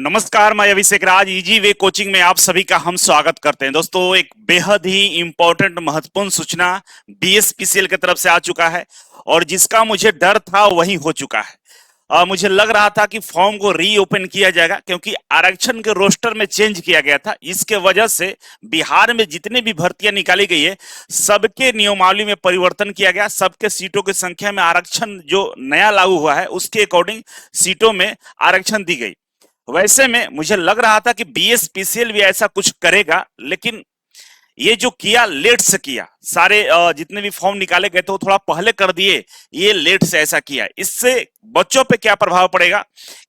नमस्कार, मैं अभिषेक राज। Easy way coaching में आप सभी का हम स्वागत करते हैं। दोस्तों, एक बेहद ही इंपॉर्टेंट महत्वपूर्ण सूचना बीएसपीसीएल की तरफ से आ चुका है और जिसका मुझे डर था वही हो चुका है। मुझे लग रहा था कि फॉर्म को रीओपन किया जाएगा क्योंकि आरक्षण के रोस्टर में चेंज किया गया था। इसके वजह से बिहार में जितने भी भर्तियां निकाली गई है सबके नियमावली में परिवर्तन किया गया। सबके सीटों की संख्या में आरक्षण जो नया लागू हुआ है उसके अकॉर्डिंग सीटों में आरक्षण दी गई। वैसे में मुझे लग रहा था कि बीएसपीसीएल भी ऐसा कुछ करेगा, लेकिन ये जो किया लेट से किया। सारे जितने भी फॉर्म निकाले गए थे वो थोड़ा पहले कर दिए, ये लेट से ऐसा किया। इससे बच्चों पे क्या प्रभाव पड़ेगा?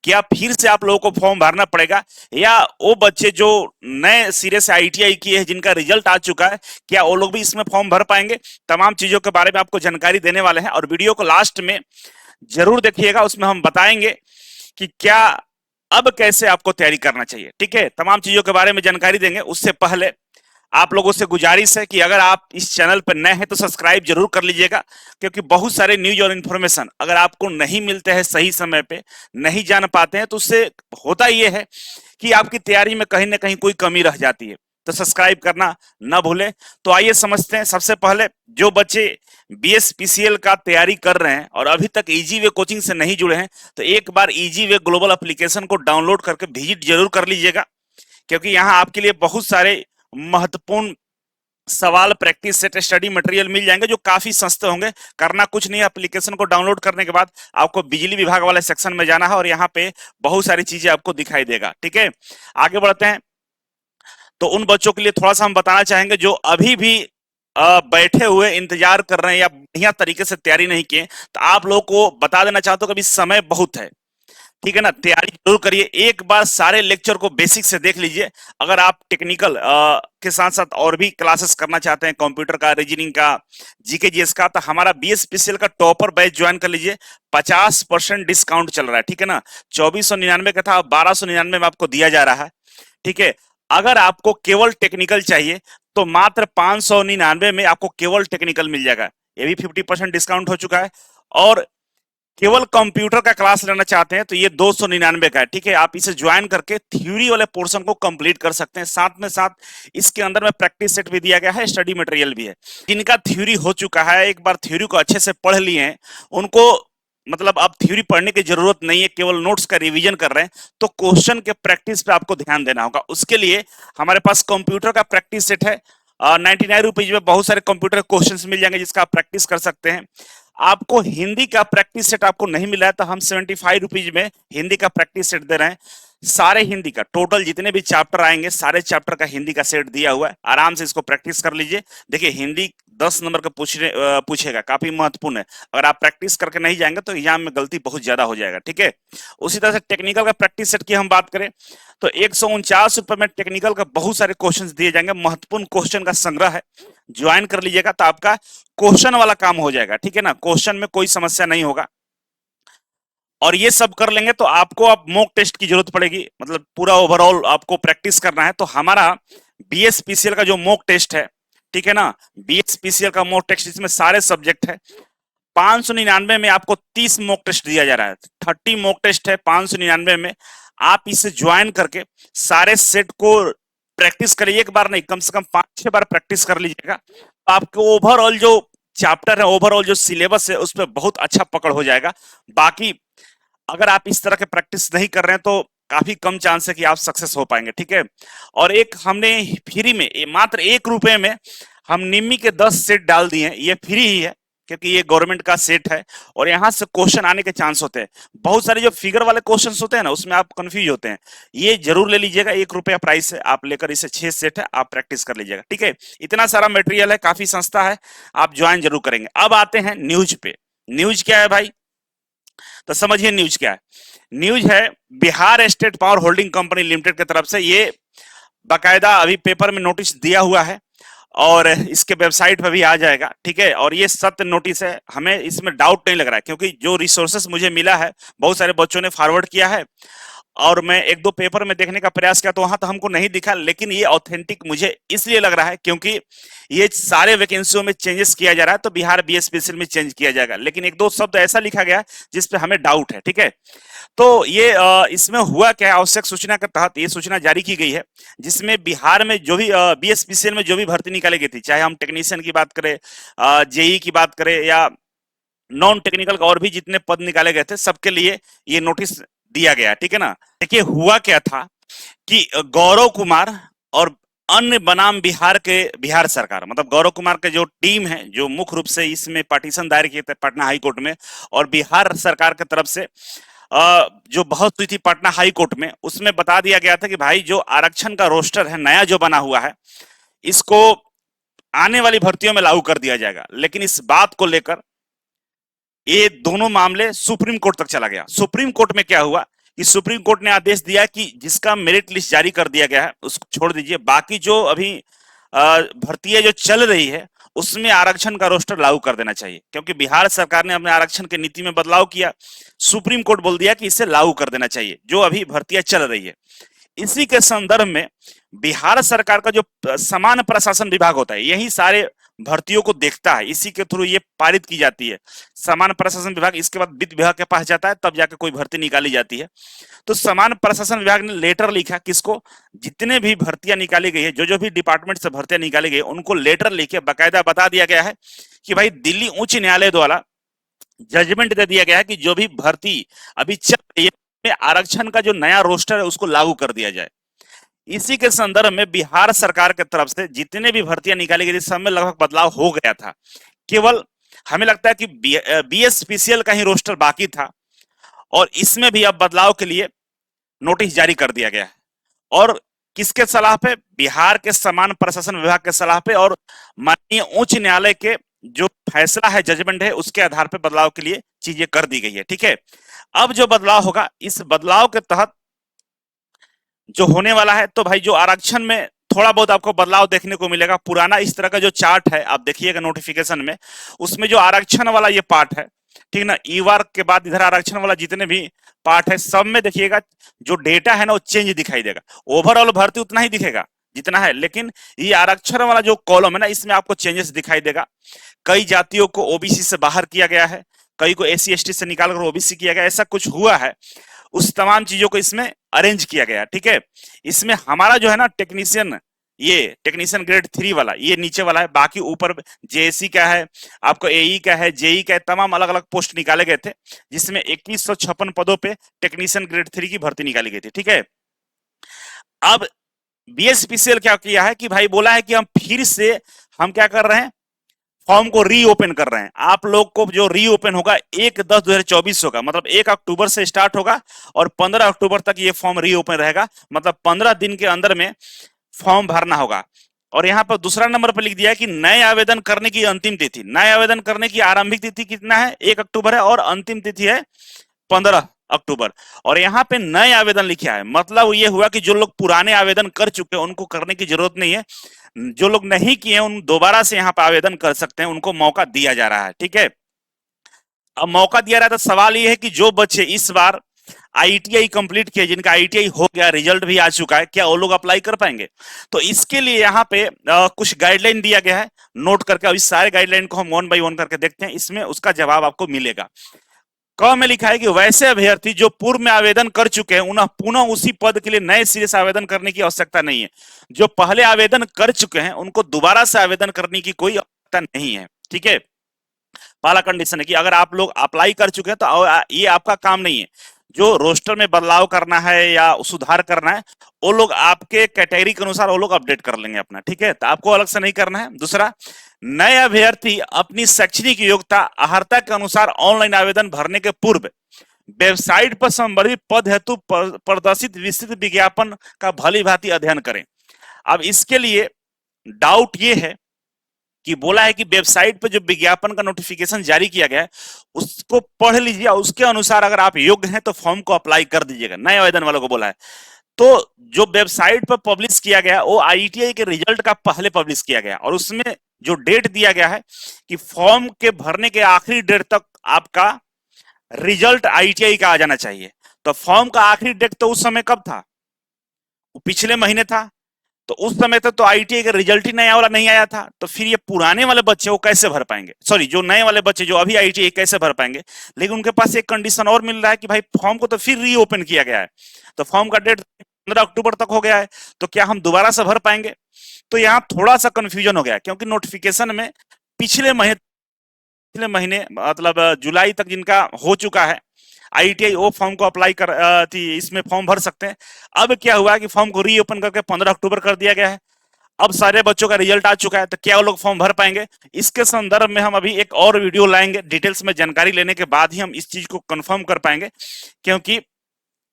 क्या फिर से आप लोगों को फॉर्म भरना पड़ेगा, या वो बच्चे जो नए सिरे से आईटीआई किए हैं जिनका रिजल्ट आ चुका है, क्या वो लोग भी इसमें फॉर्म भर पाएंगे? तमाम चीजों के बारे में आपको जानकारी देने वाले हैं और वीडियो को लास्ट में जरूर देखिएगा। उसमें हम बताएंगे कि क्या अब कैसे आपको तैयारी करना चाहिए। ठीक है, तमाम चीजों के बारे में जानकारी देंगे। उससे पहले आप लोगों से गुजारिश है कि अगर आप इस चैनल पर नए हैं तो सब्सक्राइब जरूर कर लीजिएगा, क्योंकि बहुत सारे न्यूज और इन्फॉर्मेशन अगर आपको नहीं मिलते हैं, सही समय पे नहीं जान पाते हैं, तो उससे होता यह है कि आपकी तैयारी में कहीं ना कहीं कोई कमी रह जाती है। तो सब्सक्राइब करना ना भूलें। तो आइए समझते हैं। सबसे पहले जो बच्चे बीएसपीसीएल का तैयारी कर रहे हैं और अभी तक इजी वे कोचिंग से नहीं जुड़े हैं, तो एक बार इजी वे ग्लोबल एप्लीकेशन को डाउनलोड करके विजिट जरूर कर लीजिएगा, क्योंकि यहाँ आपके लिए बहुत सारे महत्वपूर्ण सवाल, प्रैक्टिस सेट, स्टडी मटेरियल मिल जाएंगे जो काफी सस्ते होंगे। करना कुछ नहीं, एप्लीकेशन को डाउनलोड करने के बाद आपको बिजली विभाग वाले सेक्शन में जाना है और यहाँ पे बहुत सारी चीजें आपको दिखाई देगा। ठीक है, आगे बढ़ते हैं। तो उन बच्चों के लिए थोड़ा सा हम बताना चाहेंगे जो अभी भी बैठे हुए इंतजार कर रहे हैं या बढ़िया तरीके से तैयारी नहीं किए, तो आप लोगों को बता देना चाहता हूं कि अभी समय बहुत है। ठीक है ना, तैयारी जरूर करिए। एक बार सारे लेक्चर को बेसिक से देख लीजिए। अगर आप टेक्निकल के साथ साथ और भी क्लासेस करना चाहते हैं, कंप्यूटर का, रीजनिंग का, जीके जीएस का, तो हमारा बीएसपीसीएल का टॉपर बैच ज्वाइन कर लीजिए। 50% डिस्काउंट चल रहा है। ठीक है ना, 2499 का था, 1299 में आपको दिया जा रहा है। ठीक है, अगर आपको केवल टेक्निकल चाहिए तो मात्र 599 में आपको केवल टेक्निकल मिल जाएगा। ये भी 50% डिस्काउंट हो चुका है। और केवल कंप्यूटर का क्लास लेना चाहते हैं तो ये 299 का है। ठीक है, आप इसे ज्वाइन करके थ्योरी वाले पोर्शन को कंप्लीट कर सकते हैं। साथ में साथ इसके अंदर में प्रैक्टिस सेट भी दिया गया है, स्टडी मटेरियल भी है। जिनका थ्योरी हो चुका है, एक बार थ्योरी को अच्छे से पढ़ लिए हैं, उनको मतलब अब थ्योरी पढ़ने की जरूरत नहीं है, केवल नोट्स का रिवीजन कर रहे हैं, तो क्वेश्चन के प्रैक्टिस पे आपको ध्यान देना होगा। उसके लिए हमारे पास कंप्यूटर का प्रैक्टिस सेट है। 99 रुपीज में बहुत सारे कंप्यूटर क्वेश्चन मिल जाएंगे जिसका आप प्रैक्टिस कर सकते हैं। आपको हिंदी का प्रैक्टिस सेट आपको नहीं मिला है तो हम 75 रुपीज में हिंदी का प्रैक्टिस सेट दे रहे हैं। सारे हिंदी का टोटल जितने भी चैप्टर आएंगे सारे चैप्टर का हिंदी का सेट दिया हुआ है। आराम से इसको प्रैक्टिस कर लीजिए। देखिए, हिंदी 10 नंबर का पूछेगा, काफी महत्वपूर्ण है। अगर आप प्रैक्टिस करके नहीं जाएंगे तो एग्जाम में गलती बहुत ज्यादा हो जाएगा। ठीक है, उसी तरह से टेक्निकल का प्रैक्टिस सेट की हम बात करें तो 149 रुपए में टेक्निकल का बहुत सारे क्वेश्चन दिए जाएंगे। महत्वपूर्ण क्वेश्चन का संग्रह है। ज्वाइन कर लीजिएगा तो आपका क्वेश्चन वाला काम हो जाएगा। ठीक है ना, क्वेश्चन में कोई समस्या नहीं होगा। और ये सब कर लेंगे तो आपको अब मॉक टेस्ट की जरूरत पड़ेगी, मतलब पूरा ओवरऑल आपको प्रैक्टिस करना है। तो हमारा बीएसपीसीएल का जो मॉक टेस्ट है, ठीक है ना, बीएसपीसीएल का मॉक टेस्ट, इसमें सारे सब्जेक्ट है। 599 में आपको 30 मॉक टेस्ट दिया जा रहा है। 30 मॉक टेस्ट है 599 में। आप इसे ज्वाइन करके सारे सेट को प्रैक्टिस करिए। एक बार नहीं, कम से कम 5-6 बार प्रैक्टिस कर लीजिएगा। आपको ओवरऑल जो चैप्टर है, ओवरऑल जो सिलेबस है, उस पर बहुत अच्छा पकड़ हो जाएगा। बाकी अगर आप इस तरह के प्रैक्टिस नहीं कर रहे हैं तो काफी कम चांस है कि आप सक्सेस हो पाएंगे। ठीक है, और एक हमने फ्री में मात्र 1 रुपए में हम निम्मी के 10 सेट डाल दिए हैं। ये फ्री ही है क्योंकि ये गवर्नमेंट का सेट है और यहाँ से क्वेश्चन आने के चांस होते हैं। बहुत सारे जो फिगर वाले क्वेश्चन होते हैं ना, उसमें आप कंफ्यूज होते हैं। ये जरूर ले लीजिएगा, 1 रुपया प्राइस है, आप लेकर इसे 6 सेट है, आप प्रैक्टिस कर लीजिएगा। ठीक है, इतना सारा मटेरियल है, काफी सस्ता है, आप ज्वाइन जरूर करेंगे। अब आते हैं न्यूज पे। न्यूज क्या है भाई? तो समझिए न्यूज क्या है। न्यूज है Bihar state power holding company limited की तरफ से। ये बाकायदा अभी पेपर में नोटिस दिया हुआ है और इसके वेबसाइट पर भी आ जाएगा। ठीक है, और ये सत्य नोटिस है, हमें इसमें डाउट नहीं लग रहा है, क्योंकि जो रिसोर्सेस मुझे मिला है बहुत सारे बच्चों ने फॉरवर्ड किया है और मैं एक दो पेपर में देखने का प्रयास किया तो वहां तो हमको नहीं दिखा, लेकिन ये ऑथेंटिक मुझे इसलिए लग रहा है क्योंकि ये सारे वैकेंसियों में चेंजेस किया जा रहा है, तो बिहार बीएसपीसीएल में चेंज किया जाएगा, लेकिन एक दो शब्द ऐसा लिखा गया जिसपे हमें डाउट है। ठीक है, तो ये इसमें हुआ क्या, आवश्यक सूचना के तहत ये सूचना जारी की गई है, जिसमें बिहार में जो भी बीएसपीसीएल में जो भी भर्ती निकाली गई थी, चाहे हम टेक्नीशियन की बात करें, जेई की बात करें, या नॉन टेक्निकल और भी जितने पद निकाले गए थे, सबके लिए ये नोटिस दिया गया। ठीक है ना। देखिए हुआ क्या था कि गौरव कुमार और अन्य बनाम बिहार के बिहार सरकार, मतलब गौरव कुमार के जो टीम है जो मुख्य रूप से इसमें पार्टीशन दायर किए थे पटना हाई कोर्ट में, और बिहार सरकार की तरफ से जो बहस हुई थी पटना हाई कोर्ट में, उसमें बता दिया गया था कि भाई जो आरक्षण का रोस्टर है नया जो बना हुआ है, इसको आने वाली भर्तियों में लागू कर दिया जाएगा। लेकिन इस बात को लेकर ये दोनों मामले सुप्रीम कोर्ट तक चला गया। सुप्रीम कोर्ट में क्या हुआ कि सुप्रीम कोर्ट ने आदेश दिया कि जिसका मेरिट लिस्ट जारी कर दिया गया है उसको छोड़ दीजिए, बाकी जो अभी भर्तियां जो चल रही है उसमें आरक्षण का रोस्टर लागू कर देना चाहिए, क्योंकि बिहार सरकार ने अपने आरक्षण की नीति में बदलाव किया। सुप्रीम कोर्ट बोल दिया कि इसे लागू कर देना चाहिए जो अभी भर्तियां चल रही है। इसी के संदर्भ में बिहार सरकार का जो समान प्रशासन विभाग होता है, यही सारे भर्तियों को देखता है, इसी के थ्रू ये पारित की जाती है। समान प्रशासन विभाग इसके बाद वित्त विभाग के पास जाता है, तब जाकर कोई भर्ती निकाली जाती है। तो समान प्रशासन विभाग ने लेटर लिखा किसको, जितने भी भर्तियां निकाली गई है, जो जो भी डिपार्टमेंट से भर्तियां निकाली गई, उनको लेटर लिखे बाकायदा बता दिया गया है कि भाई दिल्ली उच्च न्यायालय द्वारा जजमेंट दे दिया गया है कि जो भी भर्ती अभी चल रही है आरक्षण का जो नया रोस्टर है उसको लागू कर दिया जाए। इसी के संदर्भ में बिहार सरकार की तरफ से जितने भी भर्तियां निकाली गई थी सब में लगभग बदलाव हो गया था। केवल हमें लगता है कि बीएसपीसीएल का ही रोस्टर बाकी था, और इसमें भी अब बदलाव के लिए नोटिस जारी कर दिया गया है। और किसके सलाह पे, बिहार के समान प्रशासन विभाग के सलाह पे और माननीय उच्च न्यायालय के जो फैसला है, जजमेंट है, उसके आधार पर बदलाव के लिए चीजें कर दी गई है। ठीक है, अब जो बदलाव होगा, इस बदलाव के तहत जो होने वाला है, तो भाई जो आरक्षण में थोड़ा बहुत आपको बदलाव देखने को मिलेगा। पुराना इस तरह का जो चार्ट है आप देखिएगा नोटिफिकेशन में, उसमें जो आरक्षण वाला ये पार्ट है, ठीक ना, ई वर्ग के बाद इधर आरक्षण वाला जितने भी पार्ट है सब में देखिएगा जो डेटा है ना वो चेंज दिखाई देगा। ओवरऑल भर्ती उतना ही दिखेगा जितना है, लेकिन ये आरक्षण वाला जो कॉलम है ना इसमें आपको चेंजेस दिखाई देगा। कई जातियों को ओबीसी से बाहर किया गया है, कई को एससी एसटी से निकालकर ओबीसी किया गया, ऐसा कुछ हुआ है। उस तमाम चीजों को इसमें अरेंज किया गया। ठीक है, इसमें हमारा जो है ना टेक्नीशियन, ये टेक्नीशियन ग्रेड 3 वाला ये नीचे वाला है, बाकी ऊपर जेएससी का है, आपको एई का है, जेई का है, तमाम अलग अलग पोस्ट निकाले गए थे, जिसमें 2156 पदों पे टेक्नीशियन ग्रेड 3 की भर्ती निकाली गई थी। ठीक है, अब बीएसपीसीएल क्या किया है कि भाई बोला है कि हम फिर से हम क्या कर रहे हैं, फॉर्म को रीओपन कर रहे हैं। आप लोग को जो रीओपन होगा 1/10/2024 होगा, मतलब 1 अक्टूबर से स्टार्ट होगा और 15 अक्टूबर तक ये फॉर्म रीओपन रहेगा, मतलब 15 दिन के अंदर में फॉर्म भरना होगा। और यहाँ पर दूसरा नंबर पर लिख दिया है कि नए आवेदन करने की अंतिम तिथि, नए आवेदन करने की आरंभिक तिथि कितना है, 1 अक्टूबर है, और अंतिम तिथि है 15 अक्टूबर। और यहाँ पे नए आवेदन लिखा है, मतलब ये हुआ कि जो लोग पुराने आवेदन कर चुके हैं उनको करने की जरूरत नहीं है, जो लोग नहीं किए उन दोबारा से यहाँ पे आवेदन कर सकते हैं, उनको मौका दिया जा रहा है। ठीक है, अब मौका दिया रहा है तो सवाल ये है कि जो बच्चे इस बार आईटीआई कंप्लीट किए, जिनका आईटीआई हो गया, रिजल्ट भी आ चुका है, क्या वो लोग अप्लाई कर पाएंगे? तो इसके लिए यहाँ पे कुछ गाइडलाइन दिया गया है, नोट करके। अब इस सारे गाइडलाइन को हम 1 बाय 1 करके देखते हैं, इसमें उसका जवाब आपको मिलेगा। क में लिखा है कि वैसे अभ्यर्थी जो पूर्व में आवेदन कर चुके हैं उन्हें पुनः उसी पद के लिए नए सिरे से आवेदन करने की आवश्यकता नहीं है। जो पहले आवेदन कर चुके हैं उनको दोबारा से आवेदन करने की कोई आवश्यकता नहीं है। ठीक है, पहला कंडीशन है कि अगर आप लोग अप्लाई कर चुके हैं तो ये आपका काम नहीं है। जो रोस्टर में बदलाव करना है या सुधार करना है वो लोग आपके कैटेगरी के अनुसार वो लोग अपडेट कर लेंगे अपना। ठीक है, तो आपको अलग से नहीं करना है। दूसरा, नए अभ्यर्थी अपनी शैक्षणिक योग्यता अर्हता के अनुसार ऑनलाइन आवेदन भरने के पूर्व वेबसाइट पर संबंधित पद हेतु प्रदर्शित विस्तृत विज्ञापन का भली भांति अध्ययन करें। अब इसके लिए डाउट ये है कि बोला है कि वेबसाइट पर जो विज्ञापन का नोटिफिकेशन जारी किया गया है उसको पढ़ लीजिए, उसके अनुसार अगर आप योग्य हैं तो फॉर्म को अप्लाई कर दीजिएगा। नए आवेदन वालों को बोला है। तो जो वेबसाइट पर पब्लिश किया गया वो आईटीआई के रिजल्ट का पहले पब्लिश किया गया, और उसमें जो डेट दिया गया है कि फॉर्म के भरने के आखिरी डेट तक आपका रिजल्ट आईटीआई का आ जाना चाहिए। तो फॉर्म का आखिरी डेट तो उस समय कब था? वो पिछले महीने था। तो उस समय तक तो आईटीआई का रिजल्ट ही नया वाला नहीं आया था, तो फिर ये पुराने वाले बच्चे वो कैसे भर पाएंगे? सॉरी, जो नए वाले बच्चे जो अभी आईटीआई कैसे भर पाएंगे? लेकिन उनके पास एक कंडीशन और मिल रहा है कि भाई फॉर्म को तो फिर रीओपन किया गया है, तो फॉर्म का डेट 15 अक्टूबर तक हो गया है, तो क्या हम दोबारा से भर पाएंगे? तो यहाँ थोड़ा सा कंफ्यूजन हो गया, क्योंकि नोटिफिकेशन में पिछले महीने मतलब जुलाई तक जिनका हो चुका है आईटीआई, वो फॉर्म को अप्लाई कर इसमें फॉर्म भर सकते हैं। अब क्या हुआ कि फॉर्म को रीओपन करके 15 अक्टूबर कर दिया गया है। अब सारे बच्चों का रिजल्ट आ चुका है, तो क्या वो लोग फॉर्म भर पाएंगे? इसके संदर्भ में हम अभी एक और वीडियो लाएंगे, डिटेल्स में जानकारी लेने के बाद ही हम इस चीज को कंफर्म कर पाएंगे, क्योंकि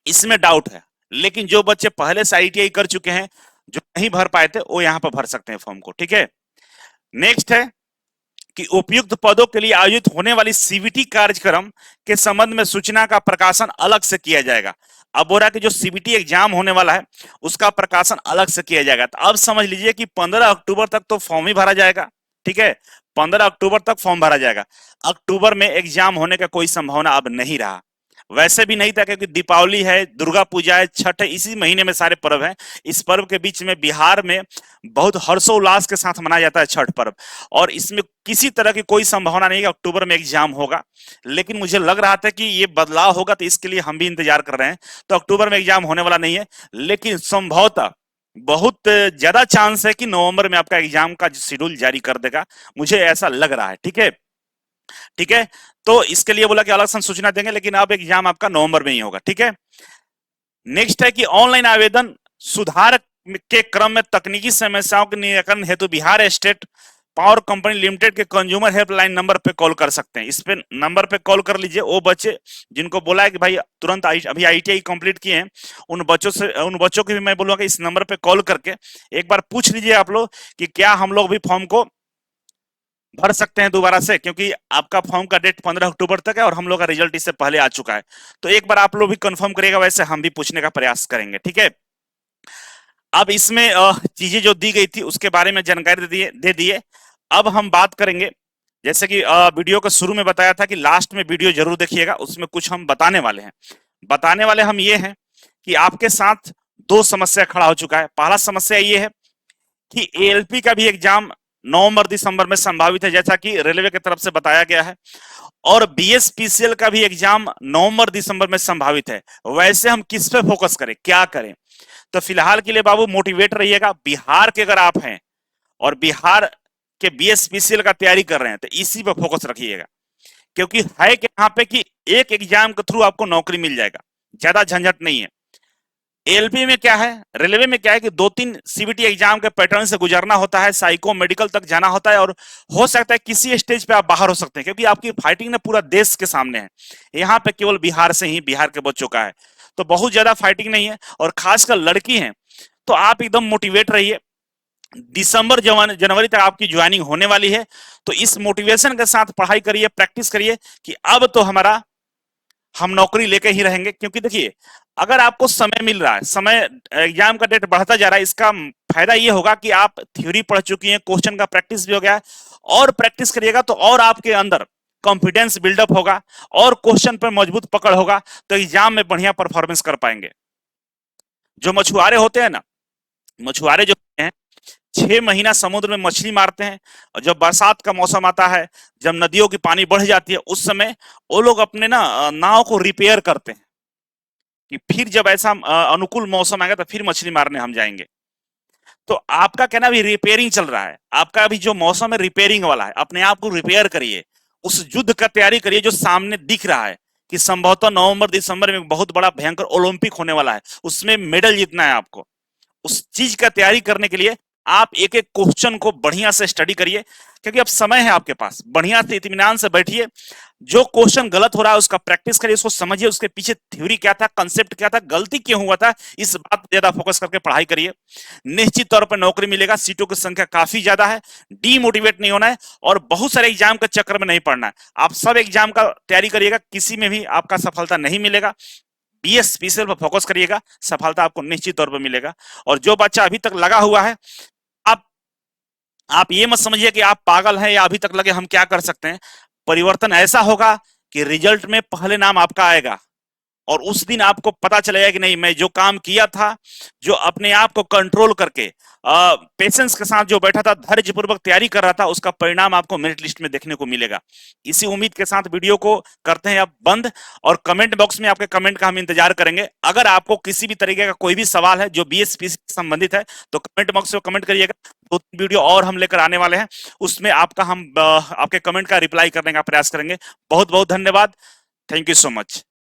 इसमें डाउट है। लेकिन जो बच्चे पहले से आईटीआई कर चुके हैं, जो नहीं भर पाए थे, वो यहाँ पर भर सकते हैं फॉर्म को। ठीक है, नेक्स्ट है कि उपयुक्त पदों के लिए आयोजित होने वाली सीबीटी कार्यक्रम के संबंध में सूचना का प्रकाशन अलग से किया जाएगा। अब हो रहा है कि जो सीबीटी एग्जाम होने वाला है उसका प्रकाशन अलग से किया जाएगा। तो अब समझ लीजिए कि 15 अक्टूबर तक तो फॉर्म ही भरा जाएगा। ठीक है, 15 अक्टूबर तक फॉर्म भरा जाएगा। अक्टूबर में एग्जाम होने का कोई संभावना अब नहीं रहा। वैसे भी नहीं था, क्योंकि दीपावली है, दुर्गा पूजा है, छठ है, इसी महीने में सारे पर्व हैं। इस पर्व के बीच में बिहार में बहुत हर्षोल्लास के साथ मनाया जाता है छठ पर्व, और इसमें किसी तरह की कोई संभावना नहीं कि अक्टूबर में एग्जाम होगा। लेकिन मुझे लग रहा था कि ये बदलाव होगा, तो इसके लिए हम भी इंतजार कर रहे हैं। तो अक्टूबर में एग्जाम होने वाला नहीं है, लेकिन संभवतः बहुत ज्यादा चांस है कि नवंबर में आपका एग्जाम का शेड्यूल जारी कर देगा, मुझे ऐसा लग रहा है। ठीक है, ठीक है, तो इसके लिए बोला कि अलग से सूचना देंगे, लेकिन अब एग्जाम आपका नवंबर में ही होगा। ठीक है, नेक्स्ट है कि ऑनलाइन आवेदन सुधार के क्रम में तकनीकी समस्याओं के निराकरण हेतु Bihar state power company limited के कंज्यूमर हेल्पलाइन नंबर पे कॉल कर सकते हैं। इस पे नंबर पे कॉल कर लीजिए। वो बच्चे जिनको बोला है कि भाई तुरंत अभी आईटीआई कंप्लीट किए हैं, उन बच्चों को भी मैं बोलूंगा इस नंबर पे कॉल करके एक बार पूछ लीजिए आप लोग कि क्या हम लोग भी फॉर्म को भर सकते हैं दोबारा से, क्योंकि आपका फॉर्म का डेट 15 अक्टूबर तक है और हम लोग का रिजल्ट इससे पहले आ चुका है। तो एक बार आप लोग भी कंफर्म करिएगा, वैसे हम भी पूछने का प्रयास करेंगे। ठीक है, अब इसमें चीजें जो दी गई थी उसके बारे में जानकारी दे दिए। अब हम बात करेंगे, जैसे कि वीडियो के शुरू में बताया था कि लास्ट में वीडियो जरूर देखिएगा, उसमें कुछ हम बताने वाले हैं। बताने वाले हम ये हैं कि आपके साथ दो समस्या खड़ा हो चुका है। पहला समस्या ये है कि एएलपी का भी एग्जाम नवंबर दिसंबर में संभावित है, जैसा कि रेलवे की तरफ से बताया गया है, और बीएसपीसीएल का भी एग्जाम नवंबर दिसंबर में संभावित है। वैसे हम किस पे फोकस करें, क्या करें? तो फिलहाल के लिए बाबू मोटिवेट रहिएगा। बिहार के अगर आप हैं और बिहार के बीएसपीसीएल का तैयारी कर रहे हैं, तो इसी पे फोकस रखिएगा, क्योंकि है कि यहाँ पे कि एक एग्जाम के थ्रू आपको नौकरी मिल जाएगा, ज्यादा झंझट नहीं है। एलपी में क्या है, रेलवे में क्या है कि 2-3 सीबीटी एग्जाम के पैटर्न से गुजरना होता है, साइको मेडिकल तक जाना होता है, और हो सकता है किसी स्टेज पे आप बाहर हो सकते हैं, क्योंकि आपकी फाइटिंग ना पूरा देश के सामने है। यहाँ पे केवल बिहार से ही, बिहार के बच्चों का है, तो बहुत ज्यादा फाइटिंग नहीं है। और खासकर लड़की हैं तो आप एकदम मोटिवेट रहिए। दिसंबर जनवरी तक आपकी ज्वाइनिंग होने वाली है, तो इस मोटिवेशन के साथ पढ़ाई करिए, प्रैक्टिस करिए कि अब तो हम नौकरी लेके ही रहेंगे। क्योंकि देखिए, अगर आपको समय मिल रहा है, समय एग्जाम का डेट बढ़ता जा रहा है, इसका फायदा ये होगा कि आप थ्योरी पढ़ चुकी हैं, क्वेश्चन का प्रैक्टिस भी हो गया है, और प्रैक्टिस करिएगा तो और आपके अंदर कॉन्फिडेंस बिल्डअप होगा और क्वेश्चन पर मजबूत पकड़ होगा, तो एग्जाम में बढ़िया परफॉर्मेंस कर पाएंगे। जो मछुआरे होते हैं ना, मछुआरे जो हैं 6 महीना समुद्र में मछली मारते हैं, और जब बरसात का मौसम आता है, जब नदियों की पानी बढ़ जाती है, उस समय वो लोग अपने ना नाव को रिपेयर करते हैं कि फिर जब ऐसा अनुकूल मौसम आएगा तो फिर मछली मारने हम जाएंगे। तो आपका कहना भी रिपेयरिंग चल रहा है, आपका अभी जो मौसम है रिपेयरिंग वाला है। अपने आप को रिपेयर करिए, उस युद्ध का तैयारी करिए जो सामने दिख रहा है कि संभवतः नवंबर दिसंबर में बहुत बड़ा भयंकर ओलंपिक होने वाला है, उसमें मेडल जीतना है आपको। उस चीज का तैयारी करने के लिए आप एक एक क्वेश्चन को बढ़िया से स्टडी करिए, क्योंकि अब समय है आपके पास। बढ़िया से इत्मीनान से बैठिए, जो क्वेश्चन गलत हो रहा है उसका प्रैक्टिस करिए, उसको समझिए, उसके पीछे थ्योरी क्या था, कंसेप्ट क्या था, गलती क्यों हुआ था, इस बात पर ज्यादा फोकस करके पढ़ाई करिए। निश्चित तौर पर नौकरी मिलेगा, सीटों की संख्या काफी ज्यादा है। डीमोटिवेट नहीं होना है और बहुत सारे एग्जाम के चक्कर में नहीं पड़ना है। आप सब एग्जाम का तैयारी करिएगा, किसी में भी आपका सफलता नहीं मिलेगा। बीएसपीसीएल पर फोकस करिएगा, सफलता आपको निश्चित तौर पर मिलेगा। और जो बच्चा अभी तक लगा हुआ है, आप आप ये मत समझिए कि आप पागल हैं या अभी तक लगे हम क्या कर सकते हैं। परिवर्तन ऐसा होगा कि रिजल्ट में पहले नाम आपका आएगा, और उस दिन आपको पता चलेगा कि नहीं, मैं जो काम किया था, जो अपने आप को कंट्रोल करके पेशेंस के साथ जो बैठा था, धैर्यपूर्वक तैयारी कर रहा था, उसका परिणाम आपको मेरिट लिस्ट में देखने को मिलेगा। इसी उम्मीद के साथ वीडियो को करते हैं अब बंद, और कमेंट बॉक्स में आपके कमेंट का हम इंतजार करेंगे। अगर आपको किसी भी तरीके का कोई भी सवाल है जो बीएसपी से संबंधित है, तो कमेंट बॉक्स में कमेंट करिएगा। 2-3 वीडियो और हम लेकर आने वाले हैं, उसमें आपका हम आपके कमेंट का रिप्लाई करने का प्रयास करेंगे। बहुत बहुत धन्यवाद। Thank you so much.